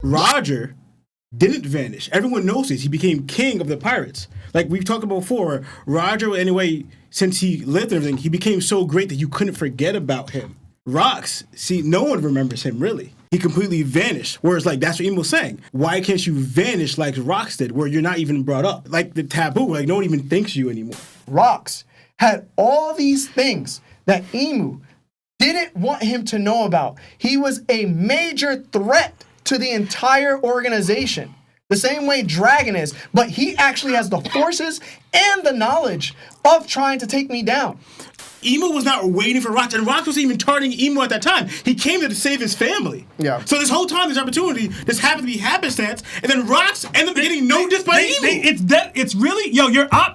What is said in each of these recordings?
Roger didn't vanish. Everyone knows this. He became king of the pirates. Like we've talked about before, Roger, anyway, since he lived and everything, he became so great that you couldn't forget about him. Rox, see, no one remembers him, really. He completely vanished. Whereas, like, that's what Emo was saying. Why can't you vanish like Rox did, where you're not even brought up? Like the taboo, like no one even thinks you anymore. Rox had all these things that Emu didn't want him to know about. He was a major threat to the entire organization. The same way Dragon is, but he actually has the forces and the knowledge of trying to take me down. Emo was not waiting for Rox, and Rox wasn't even targeting Emo at that time. He came there to save his family. Yeah. So this whole time, this opportunity, this happened to be happenstance, and then Rox ended up getting noticed by Emo. It's really, Emo, you're up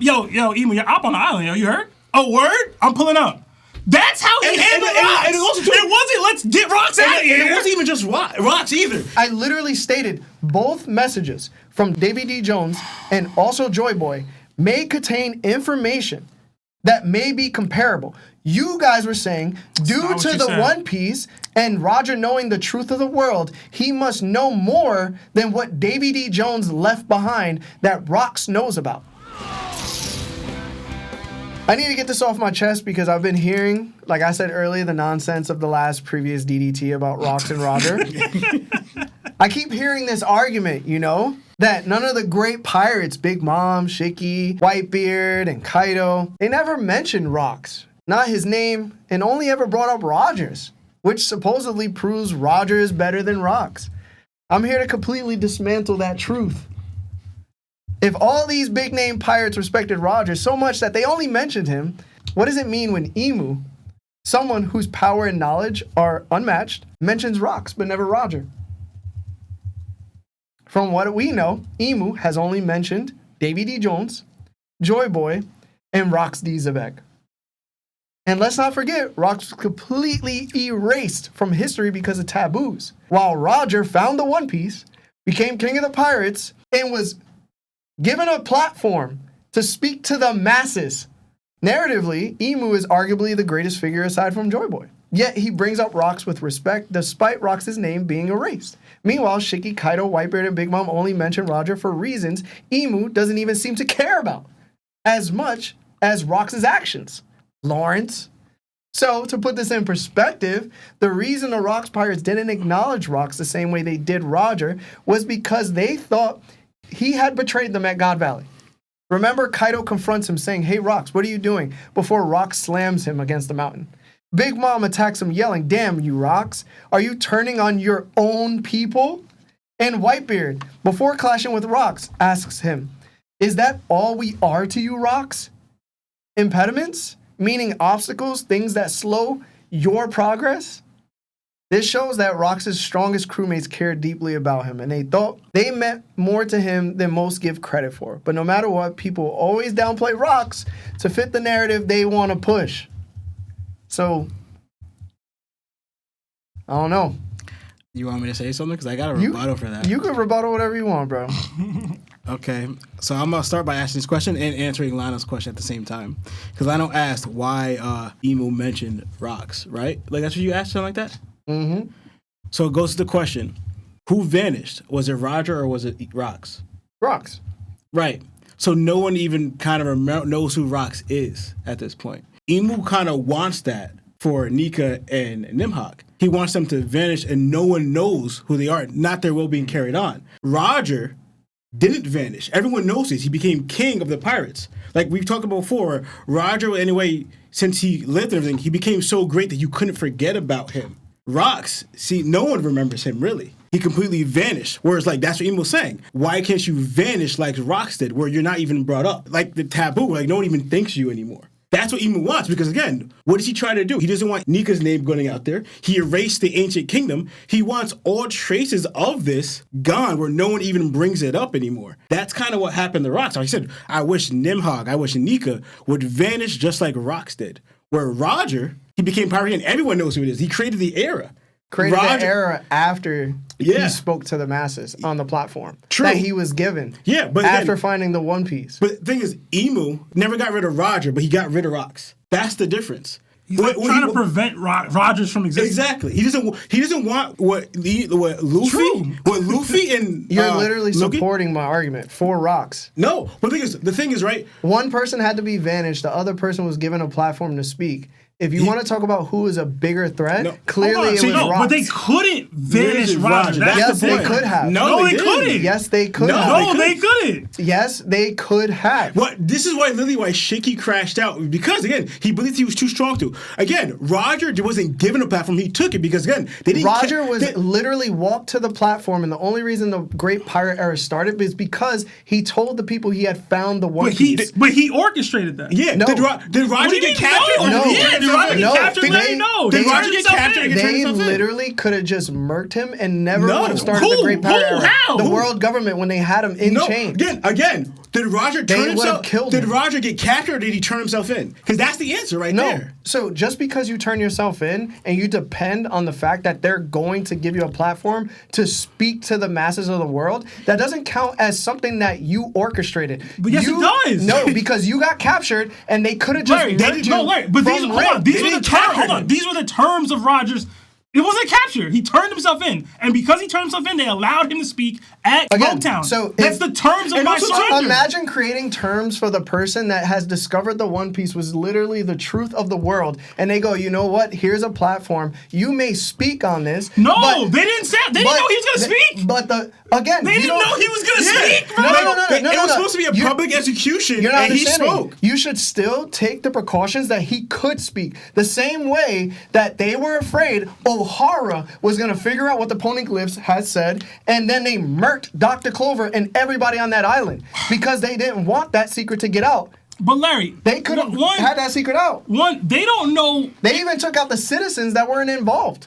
on the island, yo, you heard? Oh, word? I'm pulling up. That's how he handled Rox. And it wasn't, let's get Rox out of here. It wasn't even just Rox either. I literally stated both messages from Davy D Jones and also Joy Boy may contain information that may be comparable. You guys were saying, due to the One Piece and Roger knowing the truth of the world, he must know more than what Davy D Jones left behind that Rox knows about. I need to get this off my chest because I've been hearing, like I said earlier, the nonsense of the last previous DDT about Rox and Roger. I keep hearing this argument, that none of the great pirates, Big Mom, Shiki, Whitebeard, and Kaido, they never mentioned Rox, not his name, and only ever brought up Rogers, which supposedly proves Roger is better than Rox. I'm here to completely dismantle that truth. If all these big-name pirates respected Roger so much that they only mentioned him, what does it mean when Emu, someone whose power and knowledge are unmatched, mentions Rox but never Roger? From what we know, Emu has only mentioned Davy D. Jones, Joy Boy, and Rox D. Xebec. And let's not forget, Rox was completely erased from history because of taboos, while Roger found the One Piece, became king of the pirates, and was given a platform to speak to the masses. Narratively, Emu is arguably the greatest figure aside from Joy Boy. Yet he brings up Rox with respect despite Rox's name being erased. Meanwhile, Shiki, Kaido, Whitebeard, and Big Mom only mention Roger for reasons Emu doesn't even seem to care about as much as Rox's actions. Lawrence. So, to put this in perspective, the reason the Rox Pirates didn't acknowledge Rox the same way they did Roger was because they thought he had betrayed them at God Valley. Remember, Kaido confronts him saying, "Hey Rox, what are you doing?" before Rox slams him against the mountain. Big Mom attacks him yelling, "Damn you, Rox, are you turning on your own people?" And Whitebeard, before clashing with Rox, asks him, "Is that all we are to you, Rox? Impediments? Meaning obstacles, things that slow your progress?" This shows that Rox's strongest crewmates cared deeply about him, and they thought they meant more to him than most give credit for. But no matter what, people always downplay Rox to fit the narrative they want to push. So, I don't know. You want me to say something? Because I got a rebuttal for that. You can rebuttal whatever you want, bro. Okay, so I'm going to start by asking this question and answering Lionel's question at the same time. Because Lionel asked why Emu mentioned Rox, right? Like, that's what you asked, something like that? Mm-hmm. So it goes to the question, who vanished? Was it Roger or was it Rox? Rox. Right. So no one even kind of knows who Rox is at this point. Emu kind of wants that for Nika and Nimhak. He wants them to vanish and no one knows who they are, not their will being carried on. Roger didn't vanish. Everyone knows this. He became king of the pirates. Like we've talked about before, Roger, anyway, since he lived and everything, he became so great that you couldn't forget about him. Rox, see, no one remembers him, really. He completely vanished. Whereas, like, that's what Emo was saying. Why can't you vanish like Rox did, where you're not even brought up? Like the taboo, like no one even thinks you anymore. That's what Emu wants, because again, what does he try to do? He doesn't want Nika's name going out there. He erased the ancient kingdom. He wants all traces of this gone, where no one even brings it up anymore. That's kind of what happened to Rox. Like I said, I wish Nimhog, I wish Nika would vanish just like Rox did. Where Roger, he became pirate and everyone knows who it is. He created the era. Created the era after he spoke to the masses on the platform. True. That he was given. Yeah, but after finding the One Piece. But the thing is, Emu never got rid of Roger, but he got rid of Rox. That's the difference. He's trying to prevent Rogers from existing. Exactly. He doesn't want what Luffy and You're literally Loki? supporting my argument for Rocks. No, but the thing is, right? One person had to be vanished. The other person was given a platform to speak. If you want to talk about who is a bigger threat, clearly it was Rocks. But they couldn't vanish Rogers. Yes, they could have. No, they couldn't. Yes, they could have. No, they couldn't. Yes, they could have. This is why Shaky crashed out, because again he believed he was too strong to. Again, Roger wasn't given a platform; he took it because again they didn't. Roger literally walked to the platform, and the only reason the Great Pirate Era started is because he told the people he had found the One Piece. But he orchestrated that. Yeah. No. Did Roger get captured? No. Yeah. Did Roger get captured? Did Roger get captured? They literally could have just murked him and never would have started the Great Pirate Era. How? The world government when they had him in chains. Again, did Roger turn himself? Did him. Roger get captured or did he turn himself in? Because that's the answer right there. So just because you turn yourself in and you depend on the fact that they're going to give you a platform to speak to the masses of the world, that doesn't count as something that you orchestrated. But yes, it does. No, because you got captured and they could have just murked you. But these were the terms of Rogers. It wasn't capture. He turned himself in. And because he turned himself in, they allowed him to speak at Motown. So that's the terms of my surrender. Imagine creating terms for the person that has discovered the One Piece was literally the truth of the world. And they go, you know what? Here's a platform. You may speak on this. No, they didn't say. They didn't know he was going to speak. But they didn't know he was going to speak, bro. No. It was supposed to be a public execution, you're not and he spoke. You should still take the precautions that he could speak. The same way that they were afraid O'Hara was going to figure out what the poneglyphs had said, and then they murked Dr. Clover and everybody on that island because they didn't want that secret to get out. But Larry, they could have had that secret out. They don't know. They even took out the citizens that weren't involved.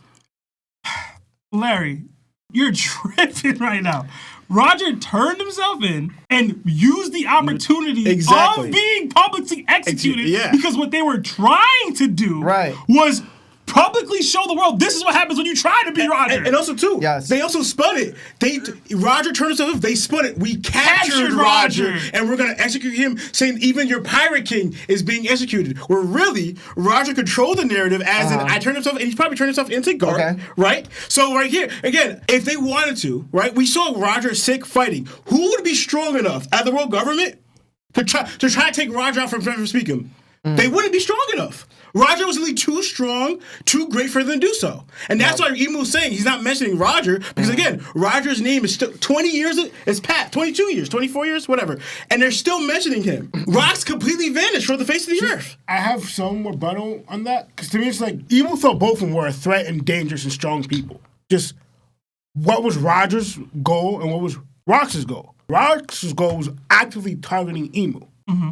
Larry, you're tripping right now. Roger turned himself in and used the opportunity of being publicly executed because what they were trying to do was publicly show the world this is what happens when you try to be Roger. And also, too, they also spun it. Roger turned himself in. They spun it. We captured Roger, and we're going to execute him, saying even your pirate king is being executed. Where really, Roger controlled the narrative as in, I turned himself, and he's probably turned himself into Garp, right? So right here, again, if they wanted to, right, we saw Roger sick fighting. Who would be strong enough as the world government to try to take Roger out from speaking? They wouldn't be strong enough. Roger was really too strong, too great for them to do so. And that's why Emu was saying he's not mentioning Roger, because again, Roger's name is still 20 years, it's past, 22 years, 24 years, whatever. And they're still mentioning him. Rock's completely vanished from the face of the earth. I have some rebuttal on that, because to me it's like, Emu thought both of them were a threat and dangerous and strong people. Just, what was Roger's goal and what was Rox's goal? Rox's goal was actively targeting Emu.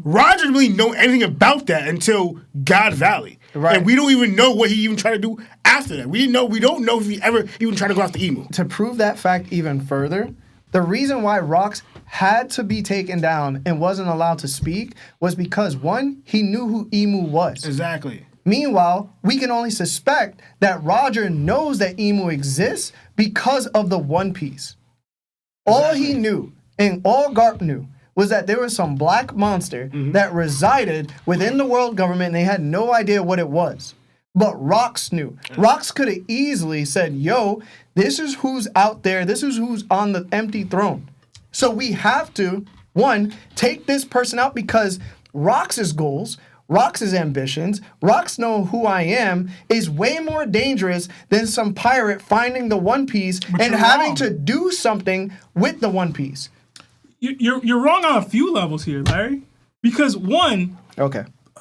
Roger didn't really know anything about that until God Valley. Right. And we don't even know what he even tried to do after that. We don't know if he ever even tried to go after Emu. To prove that fact even further, the reason why Rox had to be taken down and wasn't allowed to speak was because, one, he knew who Emu was. Exactly. Meanwhile, we can only suspect that Roger knows that Emu exists because of the One Piece. All he knew, and all Garp knew, was that there was some black monster that resided within the world government and they had no idea what it was. But Rox knew. Rox could have easily said, yo, this is who's out there. This is who's on the empty throne. So we have to, one, take this person out because Rox's goals, Rox's ambitions, Rox know who I am, is way more dangerous than some pirate finding the One Piece and having to do something with the One Piece. You're wrong on a few levels here, Larry. Because one,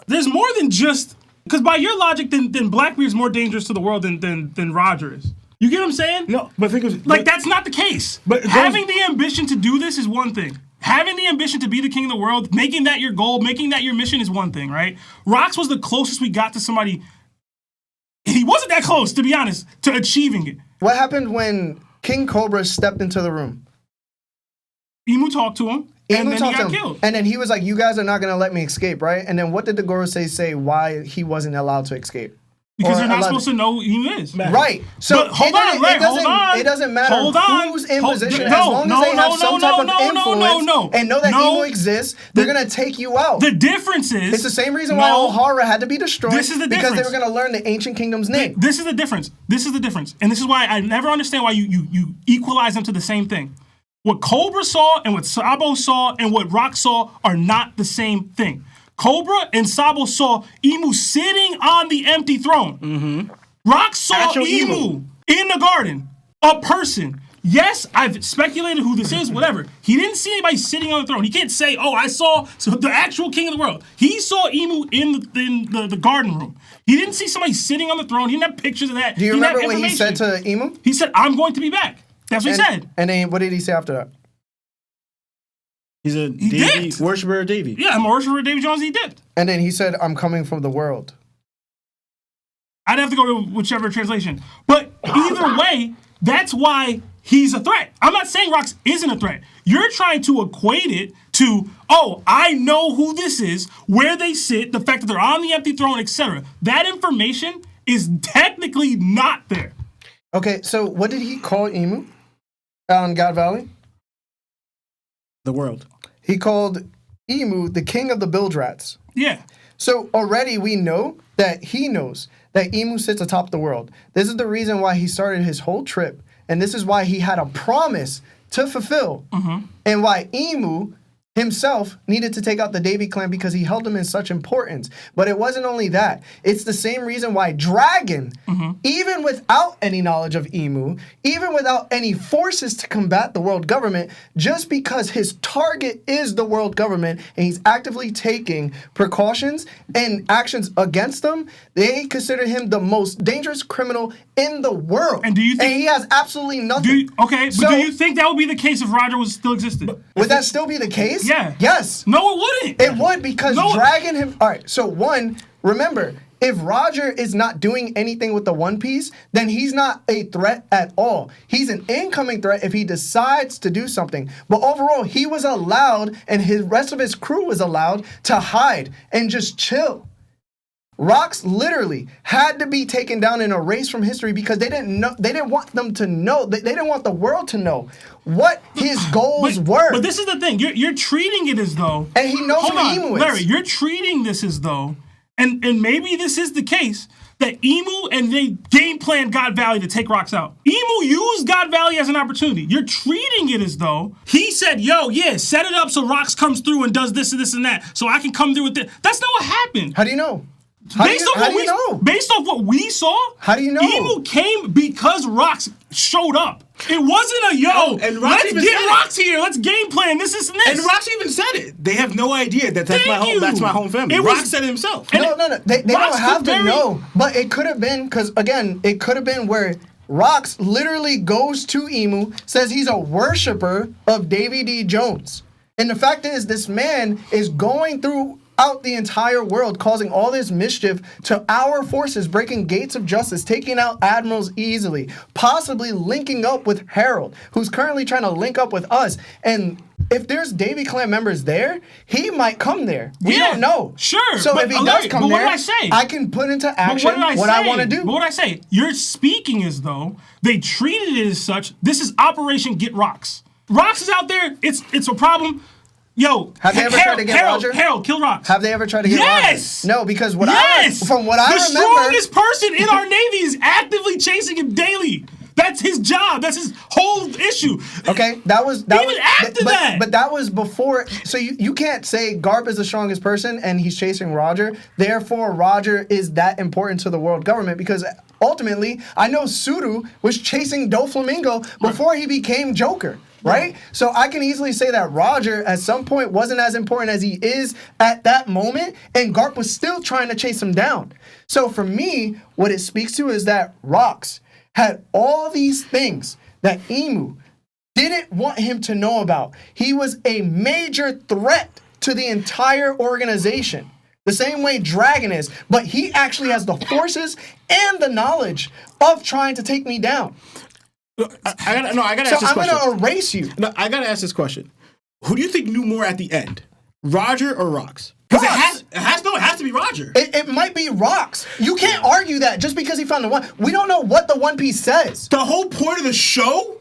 there's more than just because by your logic, then Blackbeard's more dangerous to the world than Roger is. You get what I'm saying? No, but think of that's not the case. But having the ambition to do this is one thing. Having the ambition to be the king of the world, making that your goal, making that your mission is one thing, right? Rox was the closest we got to somebody. He wasn't that close, to be honest, to achieving it. What happened when King Cobra stepped into the room? Emu talked to him, and then he got killed. And then he was like, you guys are not going to let me escape, right? And then what did the Gorosei say why he wasn't allowed to escape? Because you're not 11. supposed to know who Emu is. Right. So hold on. It doesn't matter who's in position as long as they have some type of influence and know that Emu exists. They're gonna take you out. The difference is it's the same reason why O'Hara had to be destroyed. This is the because difference. they were gonna learn the ancient kingdom's name. This is the difference. This is the difference, and this is why I never understand why you equalize them to the same thing. What Cobra saw and what Sabo saw and what Rock saw are not the same thing. Cobra and Sabo saw Emu sitting on the empty throne. Mm-hmm. Rock saw Actual Emu in the garden, a person. Yes, I've speculated who this is, whatever. He didn't see anybody sitting on the throne. He can't say, oh, I saw the actual king of the world. He saw Emu in the garden room. He didn't see somebody sitting on the throne. He didn't have pictures of that. Do you remember what he said to Emu? He said, I'm going to be back. That's what he said. And then what did he say after that? He's a worshiper of Davy. Yeah, I'm a worshiper of Davy Jones. He dipped. And then he said, I'm coming from the world. I'd have to go to whichever translation. But either way, that's why he's a threat. I'm not saying Rox isn't a threat. You're trying to equate it to, oh, I know who this is, where they sit, the fact that they're on the empty throne, etc. That information is technically not there. Okay, so what did he call Emu on God Valley? The world. He called Emu the king of the bilge rats. Yeah. So already we know that he knows that Emu sits atop the world. This is the reason why he started his whole trip. And this is why he had a promise to fulfill. Mm-hmm. And why Emu himself needed to take out the Davy clan because he held them in such importance. But it wasn't only that. It's the same reason why Dragon, even without any knowledge of Emu, even without any forces to combat the world government, just because his target is the world government and he's actively taking precautions and actions against them, they consider him the most dangerous criminal in the world. And do you think, and he has absolutely nothing. But do you think that would be the case if Roger was still existed? Would that still be the case? Yeah. Yes. No, it wouldn't. It would because Dragon him. All right. So one, remember, if Roger is not doing anything with the One Piece, then he's not a threat at all. He's an incoming threat if he decides to do something. But overall, he was allowed, and his rest of his crew was allowed to hide and just chill. Rox literally had to be taken down and erased from history because they didn't know. They didn't want them to know. They didn't want the world to know what his goals were. But this is the thing. You're treating it as though. And he knows who Emu is. Larry, you're treating this as though, and maybe this is the case, that Emu and they game plan God Valley to take Rox out. Emu used God Valley as an opportunity. You're treating it as though he said, yo, yeah, set it up so Rox comes through and does this and this and that so I can come through with this. That's not what happened. How do you know? Based off what we saw, how do you know? Emu came because Rox showed up. It wasn't a and let's get Rox here. Let's game plan this and this. And Rox even said it. They have no idea that that's my home family. Rox said it himself. No. They don't have to know. But it could have been because again, it could have been where Rox literally goes to Emu, says he's a worshiper of Davy D. Jones, and the fact is, this man is going through out the entire world, causing all this mischief to our forces, breaking gates of justice, taking out admirals easily, possibly linking up with Harold, who's currently trying to link up with us. And if there's Davy Clan members there, he might come there. We don't know. Sure. So if he does come there, I can put into action what I want to do. But what I say, you're speaking as though they treated it as such. This is Operation Get Rox. Rox is out there. It's a problem. Yo, have they ever tried to get Roger? Harold, kill Rox. Have they ever tried to get Roger? No, because from what I remember, the strongest person in our Navy is actively chasing him daily. That's his job. That's his whole issue. Okay, that was But that was before. So you can't say Garp is the strongest person and he's chasing Roger. Therefore, Roger is that important to the world government because ultimately, I know Suru was chasing Doflamingo before he became Joker. Right? So I can easily say that Roger at some point wasn't as important as he is at that moment, and Garp was still trying to chase him down. So for me, what it speaks to is that Rox had all these things that Emu didn't want him to know about. He was a major threat to the entire organization. The same way Dragon is, but he actually has the forces and the knowledge of trying to take me down. I gotta ask this question. So I'm gonna erase you. No, I gotta ask this question. Who do you think knew more at the end, Roger or Rox? Because it has to be Roger. It might be Rox. You can't argue that just because he found the one. We don't know what the One Piece says. The whole point of the show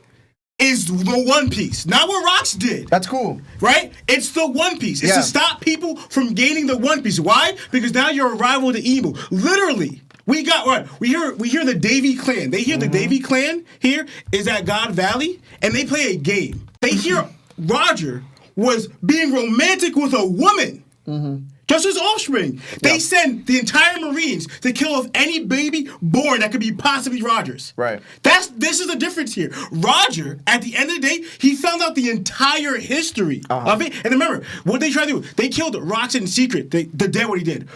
is the One Piece, not what Rox did. That's cool. Right? It's the One Piece. It's to stop people from gaining the One Piece. Why? Because now you're a rival to Emu. Literally. We hear the Davy clan. They hear the Davy clan here is at God Valley, and they play a game. They hear Roger was being romantic with a woman. Just his offspring. They send the entire Marines to kill off any baby born that could be possibly Roger's. Right. This is the difference here. Roger, at the end of the day, he found out the entire history of it. And remember, what they tried to do, they killed Rox in secret. They did what he did.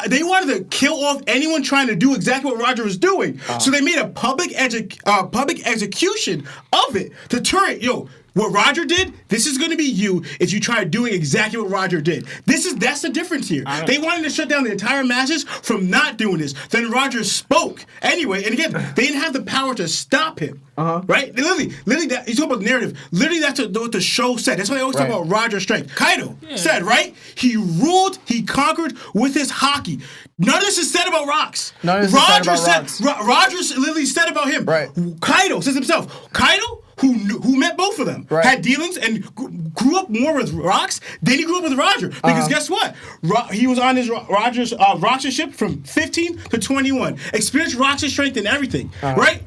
They wanted to kill off anyone trying to do exactly what Roger was doing. So they made a public execution of it to turn it, what Roger did, this is going to be you if you try doing exactly what Roger did. That's the difference here. They wanted to shut down the entire masses from not doing this. Then Roger spoke. Anyway, and again, they didn't have the power to stop him. Right? Literally, that, you talk about narrative. Literally, that's what the show said. That's why they always talk about Roger's strength. Kaido said, right? He ruled, he conquered with his haki. None of this is said about Rox. Roger literally said about him. Right. Kaido says himself. Kaido, who met both of them, had dealings and grew up more with Rox than he grew up with Roger. Because guess what? He was on his Rox's ship from 15 to 21. Experienced Rox's strength and everything, right?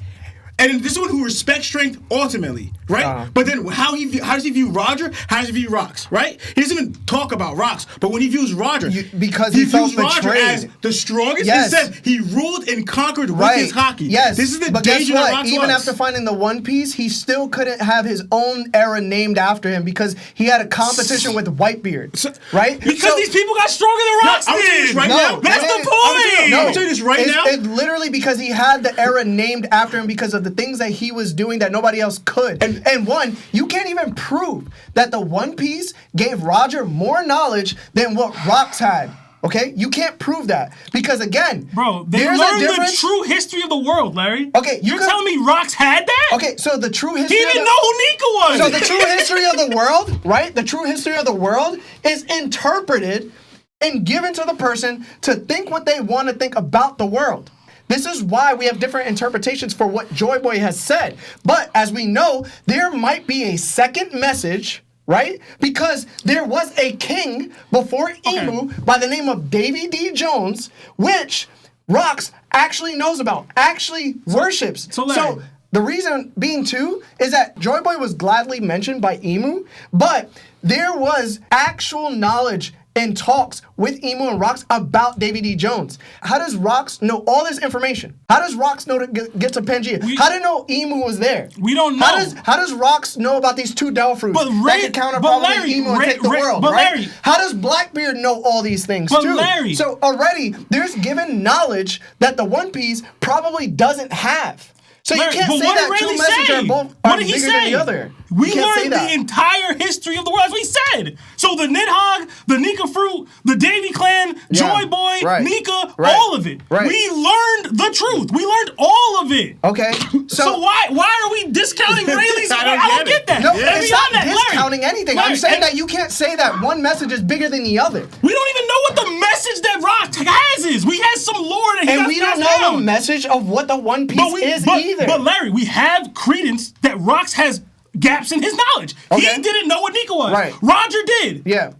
And this is one who respects strength ultimately, right? But then how does he view Roger? How does he view Rox, right? He doesn't even talk about Rox, but when he views Roger, because he felt views Roger betrayed as the strongest. He said he ruled and conquered with his haki. Yes, this is the but danger guess that what? Rox Even was. after finding the One Piece, he still couldn't have his own era named after him because he had a competition with Whitebeard, right? Because these people got stronger than Rox I'm telling you this right now. That's the point. I'm telling you this right now. It's literally because he had the era named after him because of the things that he was doing that nobody else could. And one, you can't even prove that the One Piece gave Roger more knowledge than what Rox had. Okay? You can't prove that. Because again, bro, they learned the true history of the world, Larry. Okay, you're telling me Rox had that? Okay, so the true history. He didn't know who Nika was. So the true history of the world, right? The true history of the world is interpreted and given to the person to think what they want to think about the world. This is why we have different interpretations for what Joy Boy has said. But as we know, there might be a second message, right? Because there was a king before Emu by the name of Davy D. Jones, which Rox actually knows about, actually worships. So the reason being too is that Joy Boy was gladly mentioned by Emu, but there was actual knowledge and talks with Emu and Rox about Davy D. Jones. How does Rox know all this information? How does Rox know to get to Pangea? How do you know Emu was there? We don't know. How does Rox know about these two Del Fruits that can counter probably Emu and take the world, right? Larry, how does Blackbeard know all these things too? Larry, so already, there's given knowledge that the One Piece probably doesn't have. So Larry, you can't say that two messages are both bigger than the other. We learned the entire history of the world, as we said. So the Nidhogg, the Nika Fruit, the Davy Clan, Joy Boy, Nika, all of it. Right. We learned the truth. We learned all of it. Okay. So why are we discounting Rayleigh's? I don't get that. No, it's not discounting anything. I'm saying that you can't say that one message is bigger than the other. We don't even know what the message that Rock has is. We have some lore that he and we don't know the message of what the One Piece is either. But Larry, we have credence that Rox has gaps in his knowledge. He didn't know what Nika was. Right. Roger did. Yeah.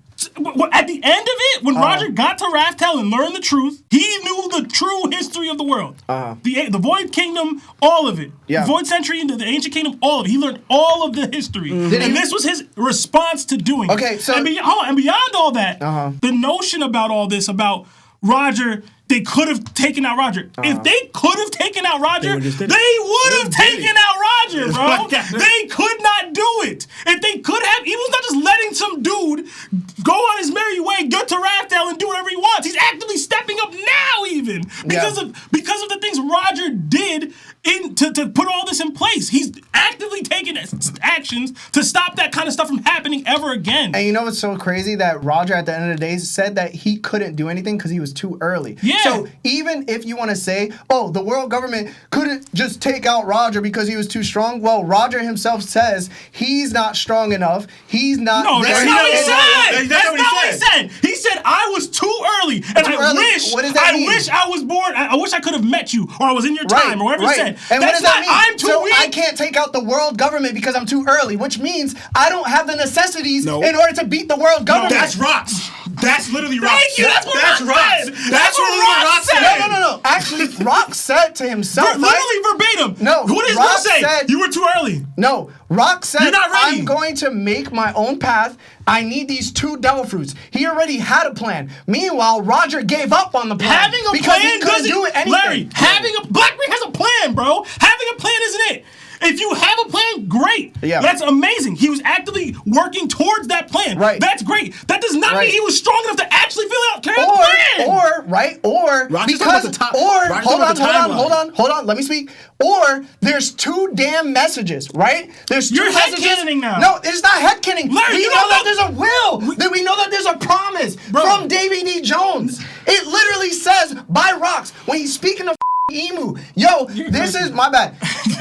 At the end of it, when Roger got to Raftel and learned the truth, he knew the true history of the world. The Void Kingdom, all of it. Yeah. The Void Century, the Ancient Kingdom, all of it. He learned all of the history. And this was his response to doing it. So and beyond all that, the notion about all this, about Roger, they could have taken out Roger. If they could have taken out Roger, they would have taken out Roger, bro. They could not do it. If they could have, he was not just letting some dude go on his merry way, get to Raftel and do whatever he wants. He's actively stepping up now, even because of the things Roger did to put all this in place. He's actively taking actions to stop that kind of stuff from happening ever again. And you know what's so crazy? That Roger, at the end of the day, said that he couldn't do anything because he was too early. Yeah. So even if you want to say, oh, the world government couldn't just take out Roger because he was too strong, well, Roger himself says he's not strong enough. He's not. No, that's not what he said. That's not what he said. He said I was too early, and What does that mean? wish I was born. I wish I could have met you, or I was in your time, or whatever he said. And that's what does that mean? I'm too weak. I can't take out the world government because I'm too early, which means I don't have the necessities in order to beat the world government. No, that's rocks. That's literally rocks. Thank you. That's what Rock said. That's what Rock said. No. Actually, Rock said to himself, literally verbatim. No, What did Rock Rock say? said- You were too early. No, Rock said, You're not ready. I'm going to make my own path. I need these 2 devil fruits. He already had a plan. Meanwhile, Roger gave up on the plan. Having a because plan he couldn't doesn't do anything. Larry, Blackbeard has a plan, bro. Having a plan isn't it. If you have a plan, great. Yeah. That's amazing. He was actively working towards that plan. Right. That's great. That does not mean he was strong enough to actually carry out the plan. Roger's because hold on, let me speak. Or there's 2 damn messages, right? There's 2 You're messages. headcanoning now. No, it's not headcaning. Larry, We you know don't that know- there's a will. That we know that there's a promise from Davy D. Jones. It literally says by Rocks when he's speaking to Emu. Yo, this is my bad.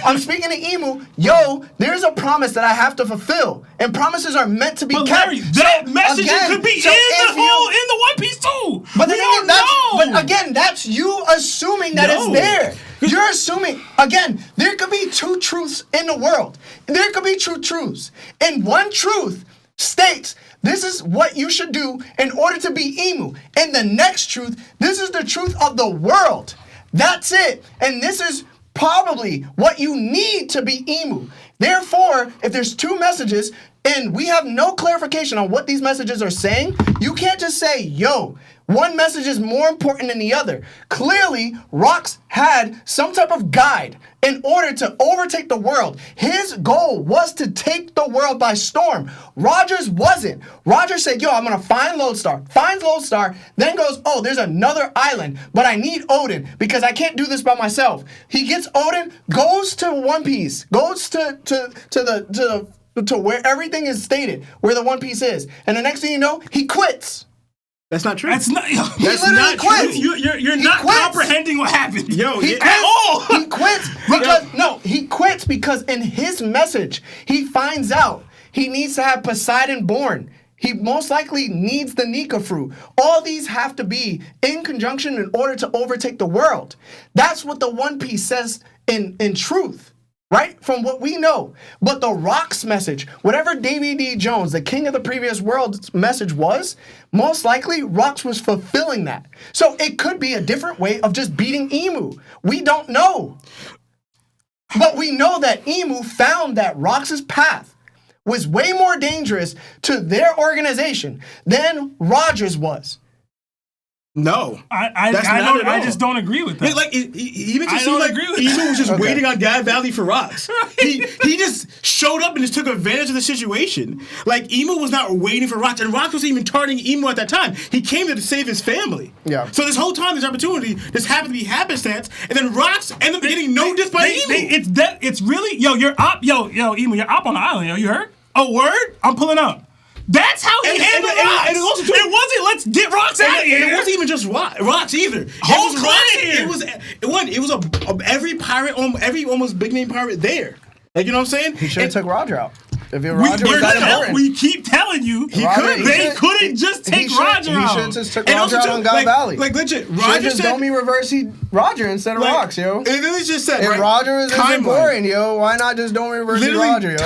I'm speaking to Emu. Yo, there's a promise that I have to fulfill, and promises are meant to be kept. Larry, that message could be in the One Piece too. But we don't know. But again, that's you assuming that it's there. You're assuming, again, there could be 2 truths in the world. There could be 2 truths. And one truth states, this is what you should do in order to be Emu. And the next truth, this is the truth of the world. That's it. And this is probably what you need to be Emu. Therefore, if there's 2 messages and we have no clarification on what these messages are saying, you can't just say, yo, one message is more important than the other. Clearly, Rocks had some type of guide in order to overtake the world. His goal was to take the world by storm. Roger's wasn't. Roger said, yo, I'm going to find Lodestar. Finds Lodestar, then goes, oh, there's another island, but I need Odin because I can't do this by myself. He gets Odin, goes to One Piece, goes to where everything is stated, where the One Piece is. And the next thing you know, he quits. That's not true. That's not. That's not true. You're not comprehending what happened. Yo, He quits because he quits because in his message he finds out he needs to have Poseidon born. He most likely needs the Nika fruit. All these have to be in conjunction in order to overtake the world. That's what the One Piece says in truth. Right? From what we know. But the Rocks message, whatever Davy D. Jones, the king of the previous world's message was, most likely Rocks was fulfilling that. So it could be a different way of just beating Emu. We don't know. But we know that Emu found that Rocks' path was way more dangerous to their organization than Rogers was. No, I just don't agree with that. Like he makes it seem like Emu was just waiting on God Valley for Rocks. He just showed up and just took advantage of the situation. Like Emu was not waiting for Rocks, and Rocks wasn't even targeting Emu at that time. He came there to save his family. Yeah. So this whole time, this opportunity, this happened to be happenstance, and then Rocks ended up getting noticed by Emu. It's really Emu, you're up on the island. Yo, you heard? Oh, word? I'm pulling up. That's how he handled Rocks. And it wasn't let's get Rocks out of here. It wasn't even just Rocks either. It was every pirate, every almost big name pirate there. Like, you know what I'm saying? He should have took Roger out. If Roger was that important. We keep telling you they couldn't just take Roger out. He should have just took Roger out on God Valley. Like legit, Roger just said, reverse Roger instead of Rocks, yo. It literally just said, if Roger is important, yo, why not just don't reverse Roger, yo?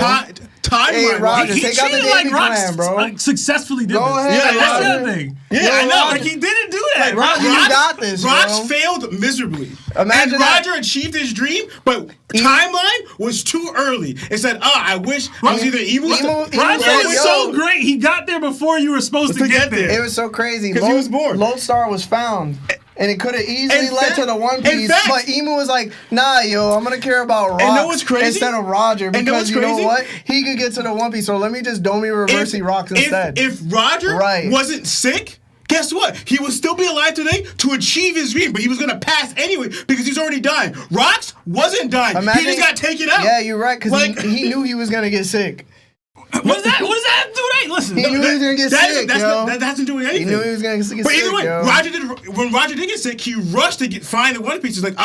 Hey, Roger, take out the Davy plan, bro. Successfully did Go ahead. Yeah, that's the other thing. Yeah, I know. Like, he didn't do that. Roger, you got this, Rocks bro. failed miserably. Imagine and Roger achieved his dream, but timeline was too early. It said, I wish I was either Emu. Roger was so great. He got there before you were supposed to get there. It was so crazy. Because he was born. Lodestar was found. And it could have easily led to the One Piece, but Emu was like, nah, yo, I'm going to care about Rocks instead of Roger, because you know what? He could get to the One Piece, so let me just Domi reverse Rocks instead. If Roger wasn't sick, guess what? He would still be alive today to achieve his dream, but he was gonna pass anyway because he's already dying. Rocks wasn't dying. He just got taken out. Yeah, you're right, because he knew he was gonna get sick. What does that have to do with it? Listen, He knew he was gonna get sick, that hasn't to do with anything. He knew he was gonna get sick. But either way, when Roger did get sick, he rushed to find the One Piece. He's like,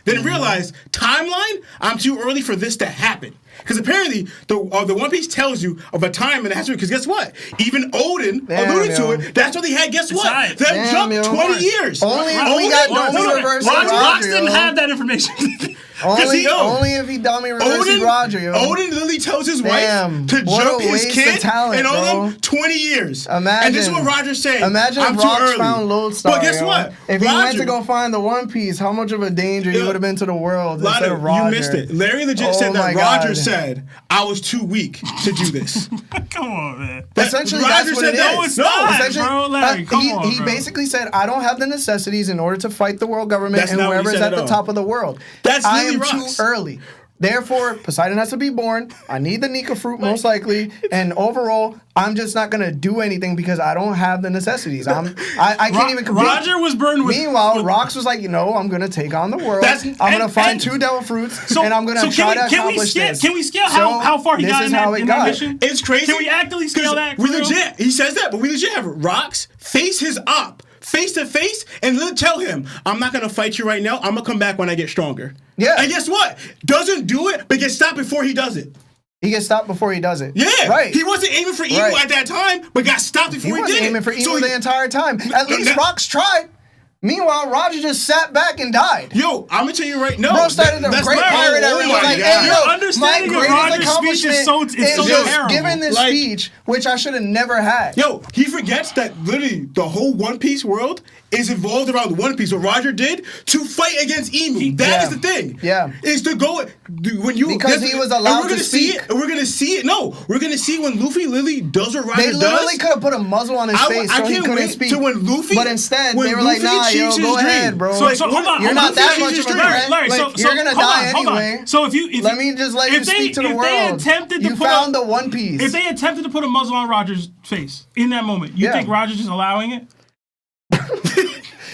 didn't realize timeline. I'm too early for this to happen. Because apparently the One Piece tells you of a time and it has to. Because guess what? Even Odin alluded to it. That's what they had. Guess what? Them jumped 20 years. Only if we got Domi reversing Roger. Rocks didn't have that information. Only if he Domi reversing Roger, yo. Odin literally tells his wife to jump his kid and all them 20 years. Imagine, and this is what Roger's saying. Imagine if Rocks found Lodestar. But guess what? If he went to go find the One Piece, how much of a danger he would have been to the world instead of Roger. You missed it. Larry legit said that Roger said, I was too weak to do this. Come on, man. Essentially, that's what it is. No, it's not, bro. Larry, he basically said, I don't have the necessities in order to fight the world government and whoever is at the top of the world. I am too early. Therefore, Poseidon has to be born. I need the Nika fruit most likely, and overall, I'm just not gonna do anything because I don't have the necessities. I can't even compete. Roger was burned with. Meanwhile, Rocks was like, I'm gonna take on the world. I'm gonna find 2 devil fruits, and I'm gonna try to accomplish this. Can we scale how far he got in that mission? It's crazy. Can we actually scale that? We legit. He says that, but we legit have Rocks face his op face to face and tell him, I'm not gonna fight you right now. I'm gonna come back when I get stronger. Yeah. And guess what? Doesn't do it, but gets stopped before he does it. He gets stopped before he does it. Yeah. Right. He wasn't aiming for evil at that time, but got stopped before he did it. He wasn't aiming for evil the entire time. At least Rocks tried. Meanwhile, Roger just sat back and died. Yo, I'm gonna tell you right now. Bro started a great pirate era. Was like, hey, yo, my greatest accomplishment is just giving this speech, which I should have never had. Yo, he forgets that literally the whole One Piece world is involved around One Piece. What Roger did to fight against Emu. That is the thing. Yeah. Is to go when you because he was allowed to speak. And we're gonna see it. No, we're gonna see when Luffy literally does what Roger does. They literally could have put a muzzle on his face so he couldn't speak. To when Luffy, but instead they were like, nah, yo, go ahead, bro. So hold on. You're not that much of a threat. Larry, you're gonna die anyway. So if let me just let you speak to the world. You found the One Piece. If they attempted to put a muzzle on Roger's face in that moment, you think Roger's just allowing it?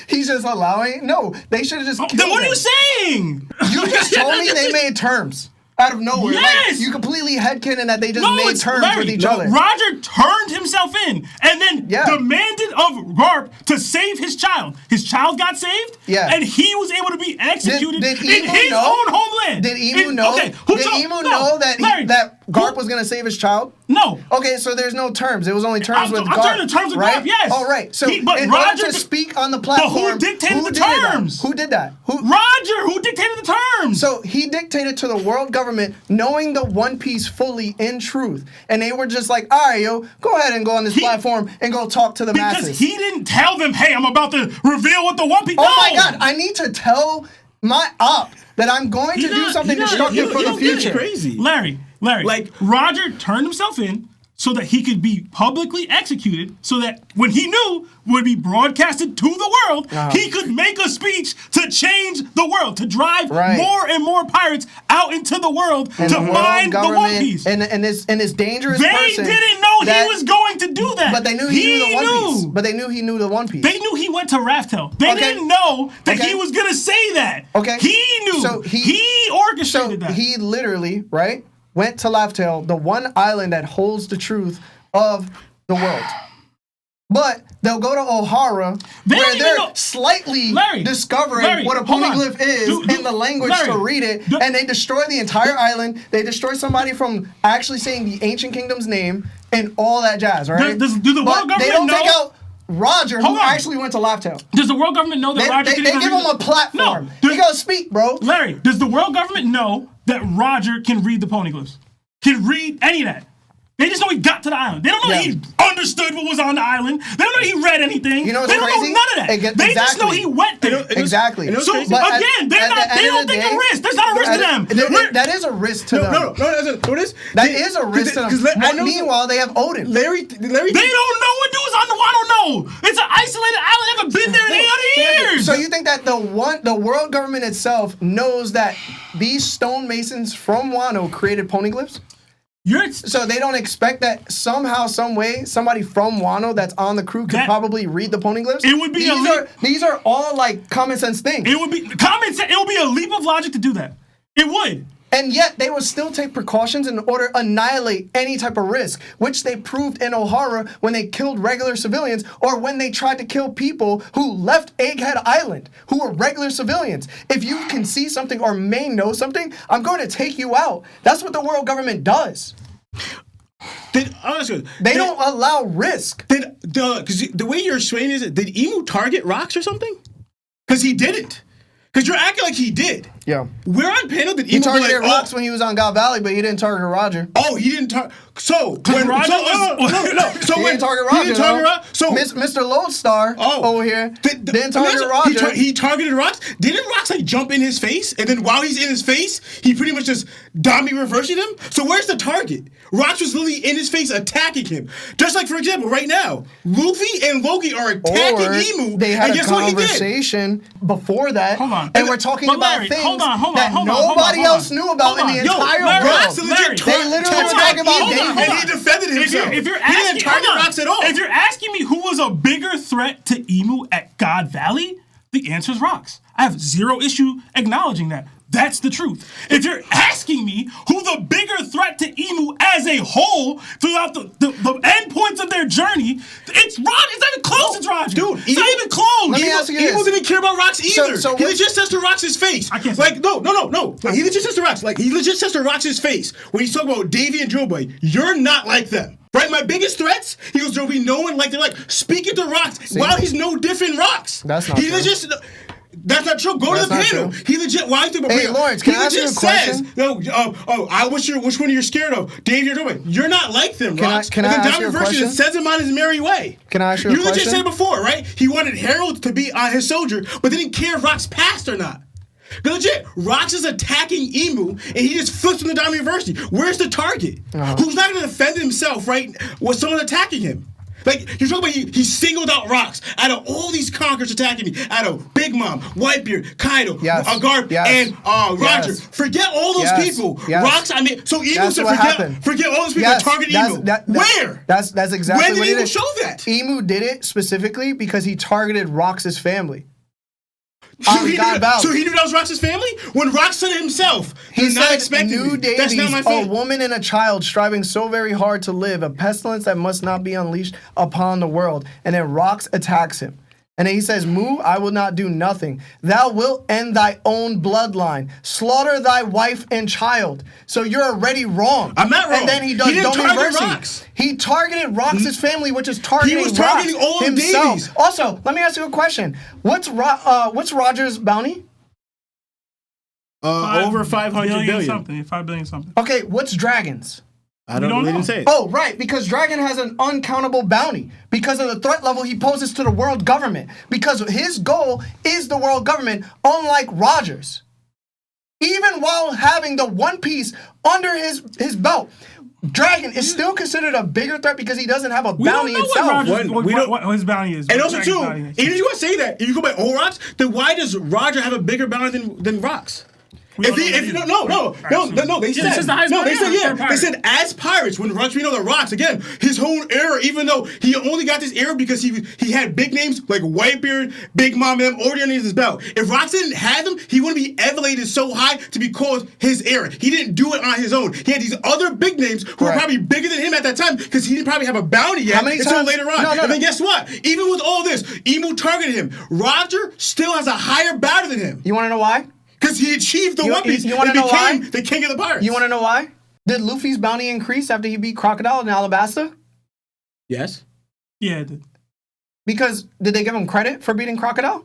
He's just allowing? No, they should have just killed Then what him. are you saying? You just told me they made terms out of nowhere. Yes! Like, you completely headcanon that they just made terms with each other. Roger turned himself in and then demanded of Garp to save his child. His child got saved, and he was able to be executed in his own homeland. Did Emu know? Did Emu know that Garp was going to save his child? No. Okay, so there's no terms. It was only terms with Garp. I'm turning terms with Garp, yes. All right. So but in Roger order to speak on the platform, but who dictated the terms? Who did that? Roger, who dictated the terms? So he dictated to the world government, knowing the One Piece fully in truth. And they were just like, all right, yo, go ahead and go on this platform and go talk to the masses. Because he didn't tell them, hey, I'm about to reveal what the One Piece... Oh my God, I need to tell my op that I'm going to do something destructive for the future. Crazy. Larry, like Roger turned himself in so that he could be publicly executed, so that when he knew would be broadcasted to the world, he could make a speech to change the world, to drive more and more pirates out into the world to find the One Piece. And this dangerous they person. They didn't know he was going to do that. But they knew he knew the One Piece. But they knew he knew the One Piece. They knew he went to Raftel. They didn't know that he was going to say that. Okay. He knew. So he orchestrated that. He literally, went to Raftel, the one island that holds the truth of the world. But they'll go to O'Hara, where they're slightly discovering what a poneglyph is in the language to read it, and they destroy the entire island. They destroy somebody from actually saying the ancient kingdom's name and all that jazz, right? Do the world government they don't take out Roger, who actually went to Raftel. Does the world government know that Roger can They give him a platform. No. He gotta speak, bro. Larry, does the world government know that Roger can read the poneglyphs? Can read any of that? They just know he got to the island. They don't know he understood what was on the island. They don't know he read anything. You know what's they don't crazy? know none of that. They just know he went there. Exactly. So again, they don't take a risk. There's not a risk to them. That is a risk to them. No, what is? That is a risk to them. Meanwhile, they have Odin. Larry. They don't know what dudes on the Wano know. It's an isolated island. They haven't been there in 800 years. So you think that the world government itself knows that these stonemasons from Wano created poneglyphs? So they don't expect that somehow, some way, somebody from Wano that's on the crew could probably read the poneglyphs? It would be these are all like common sense things. It would be common sense. It would be a leap of logic to do that. It would. And yet they would still take precautions in order to annihilate any type of risk, which they proved in O'Hara when they killed regular civilians or when they tried to kill people who left Egghead Island, who were regular civilians. If you can see something or may know something, I'm going to take you out. That's what the world government does. They don't allow risk. Because the way you're explaining is, did Emu target rocks or something? Because he didn't. Because you're acting like he did. Yeah. We're on panel that he targeted rocks when he was on God Valley, but he didn't target Roger. Oh, he didn't target. So when Roger So he didn't target Roger. He didn't target Roger. So Mr. Lodestar over here didn't target Roger. He targeted rocks. Didn't rocks like jump in his face, and then while he's in his face, he pretty much just dummy reversed him. So where's the target? Rocks was literally in his face attacking him. Just like, for example, right now, Luffy and Loki are attacking Emu. They had a conversation before that. Hold on. And we're talking about things that nobody else knew about in the entire world. They literally were talking about Davy. And he defended himself. If you're he didn't target rocks at all. If you're asking me who was a bigger threat to Emu at God Valley, the answer is rocks. I have zero issue acknowledging that. That's the truth. If you're asking me who the bigger threat to Emu as a whole throughout the end points of their journey, it's Roger. It's not even close. It's Roger. Dude, it's not even close. Let me ask you this. Emu didn't care about rocks either. So he legit says to Rocks' face. I can't like, no. He legit says to Rocks. Like, he legit says to Rocks' face when he's talking about Davy and Drill Boy, you're not like them. Right? My biggest threats, he goes, there'll be no one like they're like. Speaking to Rocks, while he's no different Rocks. That's not true. That's not true. Go to the panel. True. He legit. Why do you think? Hey, Lawrence, can I ask you a question? Which one are you scared of? Dave, you're doing. You're not like them, Rocks. Can I ask you a question? It says him on his merry way. Can I ask you a question? You legit said before, right? He wanted Harold to be his soldier, but didn't care if Rocks passed or not. Legit, Rocks is attacking Emu, and he just flips from the Diamond University. Where's the target? Who's not going to defend himself, right, with someone attacking him? Like, you're talking about he singled out Rocks out of all these conquerors attacking me, out of Big Mom, Whitebeard, Kaido, Garp, and Roger. Forget all those people. Rocks, I mean, so Emu said forget all those people target Emu. Where? That's exactly when what did Emu show that? Emu did it specifically because he targeted Rocks' family. So he knew that was Rocks' family? When Rocks said it himself, he said, not expecting New Davies, a woman and a child striving so very hard to live, a pestilence that must not be unleashed upon the world. And then Rocks attacks him. And then he says, Mu, I will not do nothing. Thou wilt end thy own bloodline. Slaughter thy wife and child. So you're already wrong. I'm not wrong. And then he does Rocks. He targeted Rocks' family, which is targeting He was targeting Rocks all of himself. Davies. Also, let me ask you a question. What's Roger's bounty? Over 500 billion. Something. 5 billion something. Okay, what's Dragon's? I don't know. They didn't say it. Oh, right, because Dragon has an uncountable bounty because of the threat level he poses to the world government. Because his goal is the world government, unlike Roger's. Even while having the One Piece under his belt, Dragon is still considered a bigger threat because he doesn't have a bounty itself. What his bounty is. And also, too, even if you want to say that, if you go by old Rocks, then why does Roger have a bigger bounty than Rocks? They said as pirates when Rocks, we know the Rocks again. His whole era, even though he only got this era because he had big names like Whitebeard, Big Mom, and them already under his belt. If Rocks didn't have them, he wouldn't be elevated so high to be called his era. He didn't do it on his own. He had these other big names who were probably bigger than him at that time because he didn't probably have a bounty yet until later on. And then guess what? Even with all this, Emu targeted him. Roger still has a higher bounty than him. You want to know why? Because he achieved the One Piece and became the king of the pirates. You want to know why? Did Luffy's bounty increase after he beat Crocodile in Alabasta? Yes. Yeah, it did. Because did they give him credit for beating Crocodile?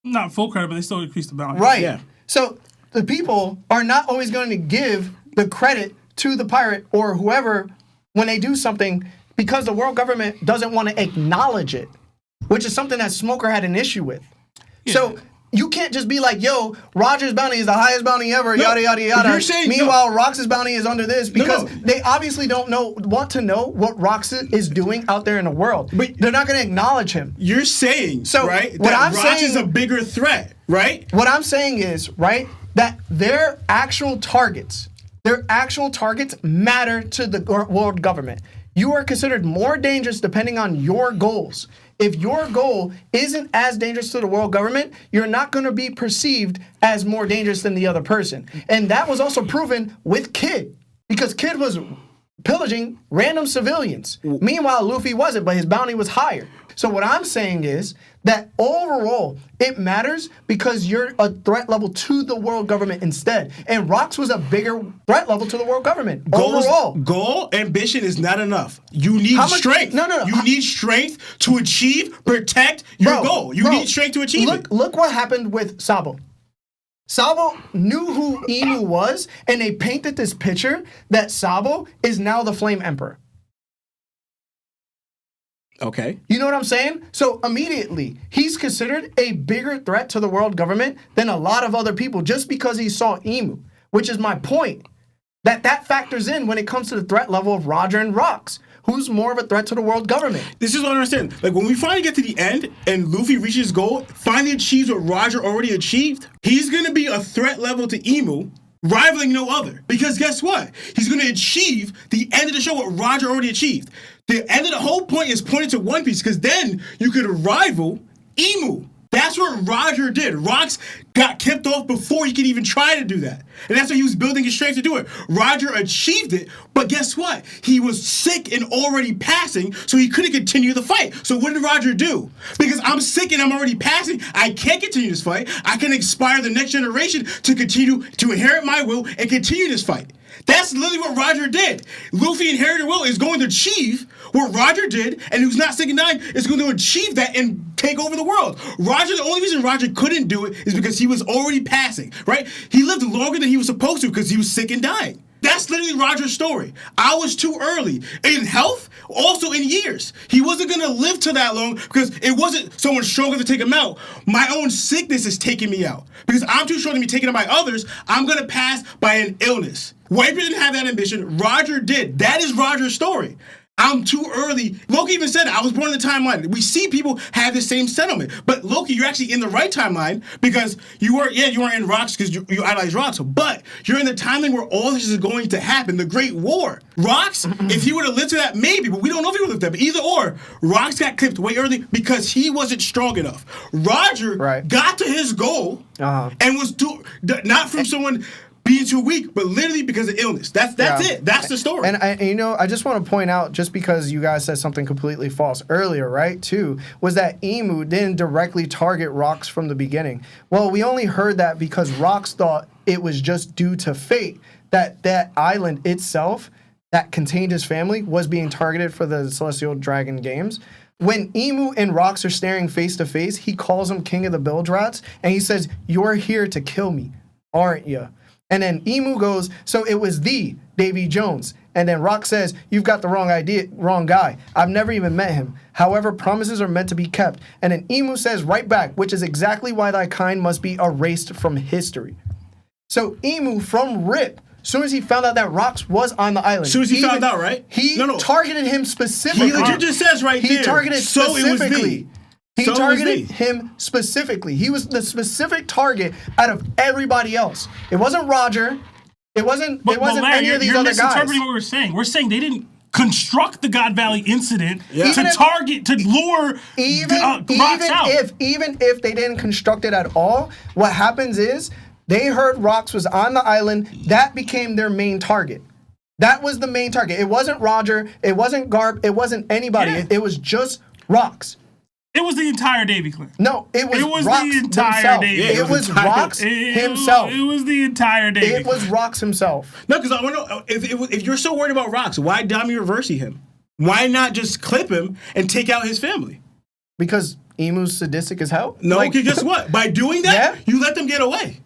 Not full credit, but they still increased the bounty. Right. Yeah. So the people are not always going to give the credit to the pirate or whoever when they do something because the world government doesn't want to acknowledge it, which is something that Smoker had an issue with. Yeah. So you can't just be like, yo, Roger's bounty is the highest bounty ever, yada, yada, yada. Meanwhile, Rox's bounty is under this because they obviously don't want to know what Rox is doing out there in the world. But they're not going to acknowledge him. You're saying, right, that Rox is a bigger threat, right? What I'm saying is, right, that their actual targets, Their actual targets matter to the world government. You are considered more dangerous depending on your goals. If your goal isn't as dangerous to the world government, you're not going to be perceived as more dangerous than the other person. And that was also proven with Kid, because Kid was pillaging random civilians. Meanwhile, Luffy wasn't, but his bounty was higher. So what I'm saying is that overall, it matters because you're a threat level to the world government instead. And Rox was a bigger threat level to the world government overall. Goal, ambition is not enough. You need strength. No. You need strength to achieve, protect your goal. You need strength to achieve it. Look what happened with Sabo. Sabo knew who Emu was, and they painted this picture that Sabo is now the Flame Emperor. Okay. You know what I'm saying? So immediately, he's considered a bigger threat to the world government than a lot of other people just because he saw Emu, which is my point. That factors in when it comes to the threat level of Roger and Rox. Who's more of a threat to the world government? This is what I understand. Like, when we finally get to the end and Luffy reaches his goal, finally achieves what Roger already achieved, he's going to be a threat level to Emu, rivaling no other. Because guess what? He's going to achieve the end of the show what Roger already achieved. The end of the whole point is pointed to One Piece, because then you could rival Emu. That's what Roger did. Rox got kicked off before he could even try to do that. And that's why he was building his strength to do it. Roger achieved it, but guess what? He was sick and already passing, so he couldn't continue the fight. So what did Roger do? Because I'm sick and I'm already passing, I can't continue this fight. I can inspire the next generation to continue to inherit my will and continue this fight. That's literally what Roger did. Luffy inherited will is going to achieve what Roger did, and who's not sick and dying is going to achieve that and take over the world. Roger, the only reason Roger couldn't do it is because he was already passing, right? He lived longer than he was supposed to because he was sick and dying. That's literally Roger's story. I was too early in health, also in years. He wasn't going to live to that long because it wasn't someone stronger to take him out. My own sickness is taking me out. Because I'm too strong to be taken out by others, I'm going to pass by an illness. Whitebeard didn't have that ambition. Roger did. That is Roger's story. I'm too early. Loki even said it. I was born in the timeline. We see people have the same sentiment. But Loki, you're actually in the right timeline because you weren't in Rox because you idolize Rox. But you're in the timeline where all this is going to happen. The Great War. Rox, if he would have lived to that, maybe. But we don't know if he would have lived to that. But either or, Rox got clipped way early because he wasn't strong enough. Roger got to his goal and was not from someone being too weak, but literally because of illness. That's it. That's the story. And I just want to point out, just because you guys said something completely false earlier, right, too, was that Emu didn't directly target Rox from the beginning. Well, we only heard that because Rox thought it was just due to fate that island itself that contained his family was being targeted for the Celestial Dragon games. When Emu and Rox are staring face to face, he calls him King of the Bilge Rats, and he says, "You're here to kill me, aren't you?" And then Emu goes, "So it was Davy Jones." And then Rox says, "You've got the wrong guy. I've never even met him. However, promises are meant to be kept." And then Emu says right back, "Which is exactly why thy kind must be erased from history." So Emu, from rip, as soon as he found out that Rox was on the island. As soon as he found out, right? He targeted him specifically. He legit just says right there. He targeted specifically. He So targeted him specifically. He was the specific target out of everybody else. It wasn't Roger. It wasn't Larry, any of these you're other guys. misinterpreting what we're saying. We're saying they didn't construct the God Valley incident to lure Rox out. Even if they didn't construct it at all, what happens is they heard Rox was on the island. That became their main target. That was the main target. It wasn't Roger. It wasn't Garp. It wasn't anybody. Yeah. It was just Rox. It was the entire Davy clan. No, it was Rox the entire himself. Davy. Yeah, it was Rox himself. It was the entire Davy. It was Rox himself. No, because I want to know if you're so worried about Rox, why Dami reversing him? Why not just clip him and take out his family? Because Emu's sadistic as hell. No, because guess what? By doing that, you let them get away.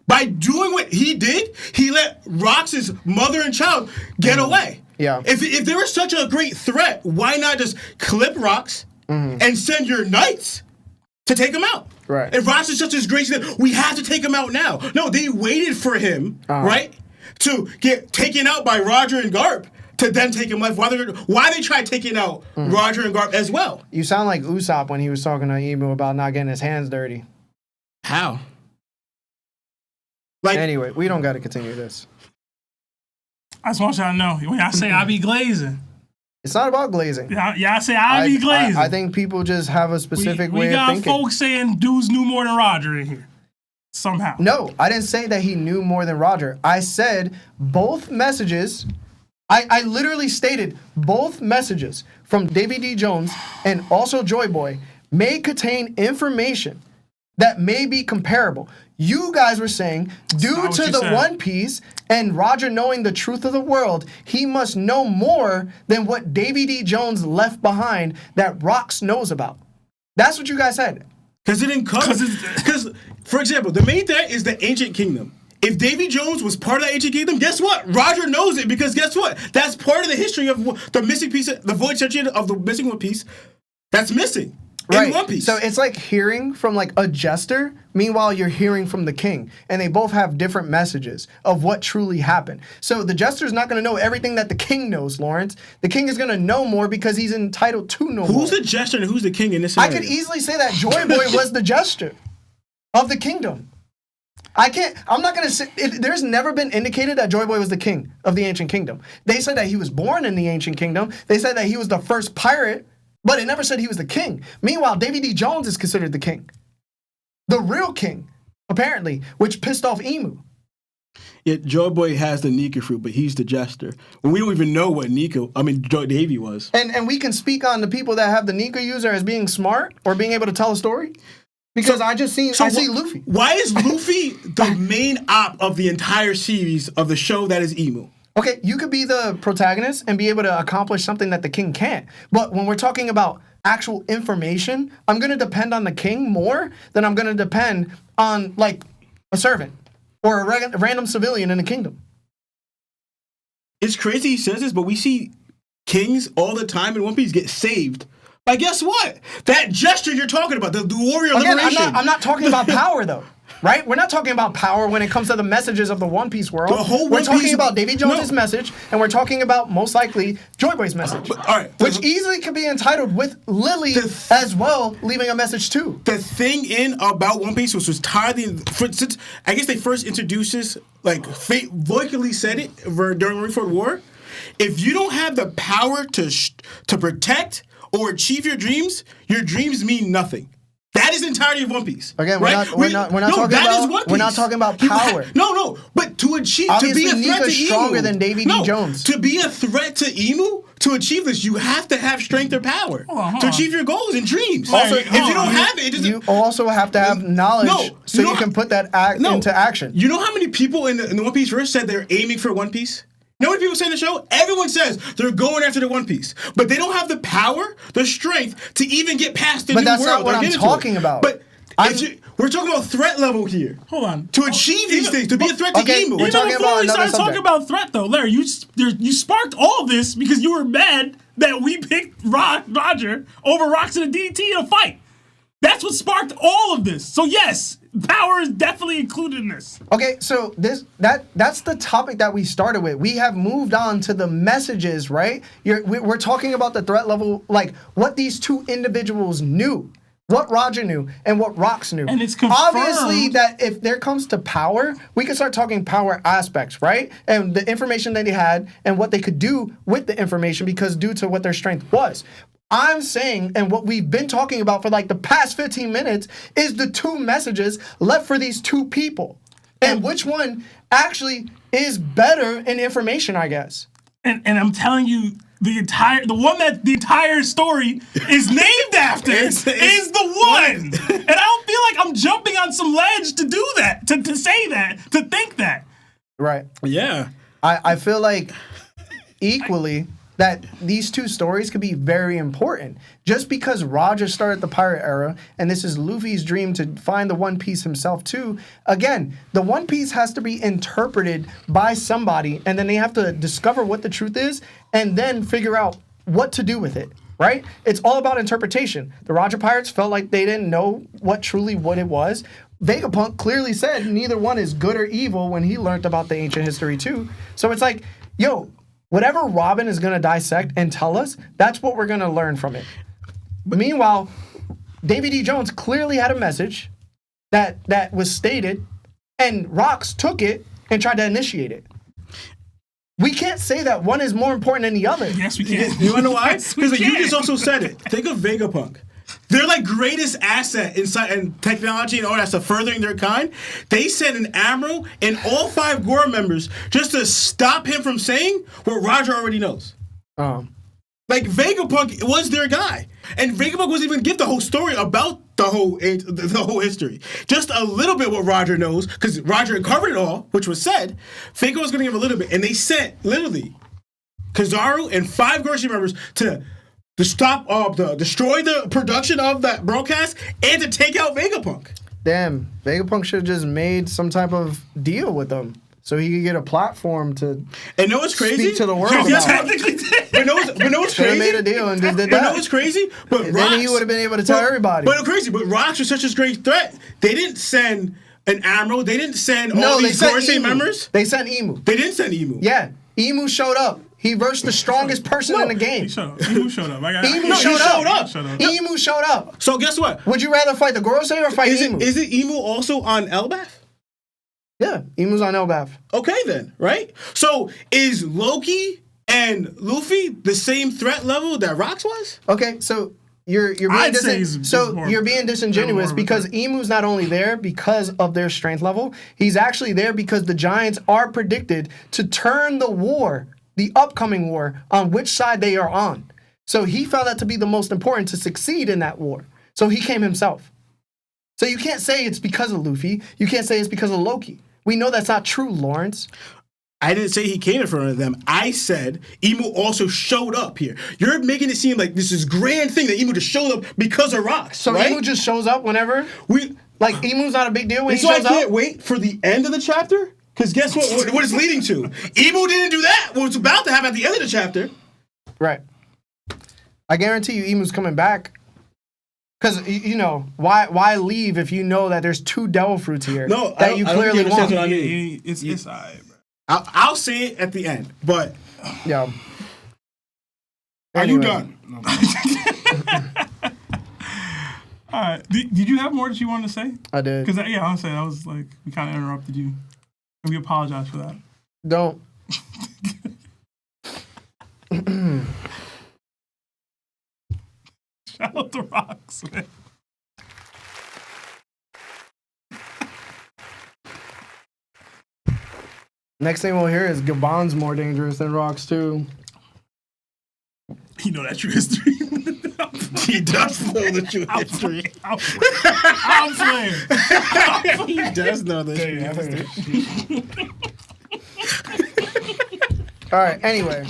By doing what he did, he let Rox's mother and child get away. Yeah. If they were such a great threat, why not just clip Rox and send your knights to take him out? Right. If Rox is such a great threat, we have to take him out now. No, they waited for him, right, to get taken out by Roger and Garp to then take him left. Why they tried taking out Roger and Garp as well? You sound like Usopp when he was talking to Emu about not getting his hands dirty. How? Anyway, we don't got to continue this. I just want y'all to know. When y'all say I be glazing. It's not about glazing. Y'all say I be glazing. I think people just have a specific way of thinking. We got folks saying dudes knew more than Roger in here. Somehow. No, I didn't say that he knew more than Roger. I said both messages. I literally stated both messages from Davy D. Jones and also Joy Boy may contain information that may be comparable. You guys were saying, due to the One Piece and Roger knowing the truth of the world, he must know more than what Davy D. Jones left behind that Rox knows about. That's what you guys said. Because it didn't cover. Because, for example, the main threat is the Ancient Kingdom. If Davy Jones was part of that Ancient Kingdom, guess what? Roger knows it because guess what? That's part of the history of the missing piece, the void section of the missing One Piece. That's missing in One Piece. So it's like hearing from like a jester. Meanwhile, you're hearing from the king, and they both have different messages of what truly happened. So the jester's not going to know everything that the king knows, Lawrence. The king is going to know more because he's entitled to know more. Who's the jester and who's the king in this scenario? I could easily say that Joy Boy was the jester of the kingdom. I'm not going to say, there's never been indicated that Joy Boy was the king of the Ancient Kingdom. They said that he was born in the Ancient Kingdom. They said that he was the first pirate, but it never said he was the king. Meanwhile, Davy D. Jones is considered the king. The real king, apparently, which pissed off Emu. Yet Joy Boy has the Nika fruit, but he's the jester. When we don't even know what Davy was. And we can speak on the people that have the Nika user as being smart or being able to tell a story. Because I see Luffy. Why is Luffy the main op of the entire series of the show that is Emu? Okay, you could be the protagonist and be able to accomplish something that the king can't. But when we're talking about actual information, I'm going to depend on the king more than I'm going to depend on, like, a servant or a random civilian in the kingdom. It's crazy he says this, but we see kings all the time in One Piece get saved. But guess what? That gesture you're talking about, the warrior liberation. I'm not talking about power, though. Right? We're not talking about power when it comes to the messages of the One Piece world. We're talking about Davy Jones' message, and we're talking about, most likely, Joy Boy's message. Which easily could be entitled with Lily as well, leaving a message too. The thing about One Piece was tied since I guess they first introduced this, like, vocally said it during Marineford War. If you don't have the power to protect or achieve your dreams mean nothing. That is the entirety of One Piece. Again, we're not talking about power. But to achieve, obviously, to be a threat Nika's to stronger Emu, than Davy D. Jones. To be a threat to Emu, to achieve this, you have to have strength or power to achieve your goals and dreams. Also, if you don't have it, you also have to have knowledge so you can put that into action. You know how many people in the One Piece verse said they're aiming for One Piece? You know what people say in the show? Everyone says they're going after the One Piece, but they don't have the power, the strength to even get past the new world. But that's not what I'm talking about. But we're talking about threat level here. Hold on. To achieve these things, to be a threat to Emu. Even before we started talking about threat, though, Larry, you sparked all of this because you were mad that we picked Roger over Rox and the DT in a fight. That's what sparked all of this. So yes, power is definitely included in this. Okay, so that's the topic that we started with. We have moved on to the messages, right? We're talking about the threat level, like what these two individuals knew, what Roger knew and what Rox knew. And it's confirmed. Obviously, that if there comes to power, we can start talking power aspects, right? And the information that they had and what they could do with the information because due to what their strength was. I'm saying, and what we've been talking about for like the past 15 minutes, is the two messages left for these two people. And which one actually is better in information, I guess. And I'm telling you, the one that the entire story is named after is the one. And I don't feel like I'm jumping on some ledge to do that, to say that, to think that. Right. Yeah. I feel like equally that these two stories could be very important. Just because Roger started the pirate era, and this is Luffy's dream to find the One Piece himself too, again, the One Piece has to be interpreted by somebody, and then they have to discover what the truth is, and then figure out what to do with it, right? It's all about interpretation. The Roger Pirates felt like they didn't know what it was. Vegapunk clearly said neither one is good or evil when he learned about the ancient history too. So it's like, whatever Robin is going to dissect and tell us, that's what we're going to learn from it. Meanwhile, Davy D. Jones clearly had a message that was stated, and Rox took it and tried to initiate it. We can't say that one is more important than the other. Yes, we can. You wanna know why? Yes, we Because you can. just also said it. Think of Vegapunk. Their like greatest asset inside and technology and all that stuff, furthering their kind. They sent an admiral and all 5 Gore members just to stop him from saying what Roger already knows. Like Vegapunk was their guy, and Vegapunk wasn't even give the whole story about the whole history. Just a little bit what Roger knows, because Roger covered it all, which was said. Vegapunk was going to give a little bit, and they sent literally Kizaru and 5 Gorshi members to destroy the production of that broadcast and to take out Vegapunk. Damn, Vegapunk should have just made some type of deal with them so he could get a platform to And know what's crazy? speak to the world. Yes, about. technically did. But know what's Should have crazy? made a deal and just did But know that. what's crazy? But And then he would have been able to tell everybody. But crazy. But Rocks was such a great threat. They didn't send an admiral. They didn't send all they these sent Gorse Emu. members. They sent Emu. They didn't send Emu. Yeah, Emu showed up. He versed the strongest person in the game. He showed up. Emu showed up. Emu showed up. Emu showed up. So guess what? Would you rather fight the Gorosei or fight Emu? Is it Emu also on Elbaf? Yeah, Emu's on Elbaf. Okay then, right? So is Loki and Luffy the same threat level that Rocks was? Okay, so you're being I'd say he's more- you're being disingenuous more of a because threat. Emu's not only there because of their strength level, he's actually there because the Giants are predicted to turn the upcoming war, on which side they are on. So he found that to be the most important to succeed in that war. So he came himself. So you can't say it's because of Luffy. You can't say it's because of Loki. We know that's not true, Lawrence. I didn't say he came in front of them. I said Emu also showed up here. You're making it seem like this is grand thing that Emu just showed up because of Rocks. So right? Emu just shows up whenever? Like, Emu's not a big deal when he So I shows can't up? wait for the end of the chapter. Because guess what it's leading to? Emu didn't do that. What's about to happen at the end of the chapter. Right. I guarantee you Emu's coming back. Because, you know, why leave if you know that there's 2 devil fruits here that you clearly want? What I mean. It's all right, bro. I'll say it at the end, but... Yeah. Are you done? No. All right. Did you have more that you wanted to say? I did. Because, honestly, that was like, we kind of interrupted you. And we apologize for that. Don't. Shout out to Rocks, man. Next thing we'll hear is Gabon's more dangerous than Rocks, too. You know that true history. He does know the true history. I'm playing. He does know the true history. All right, anyway.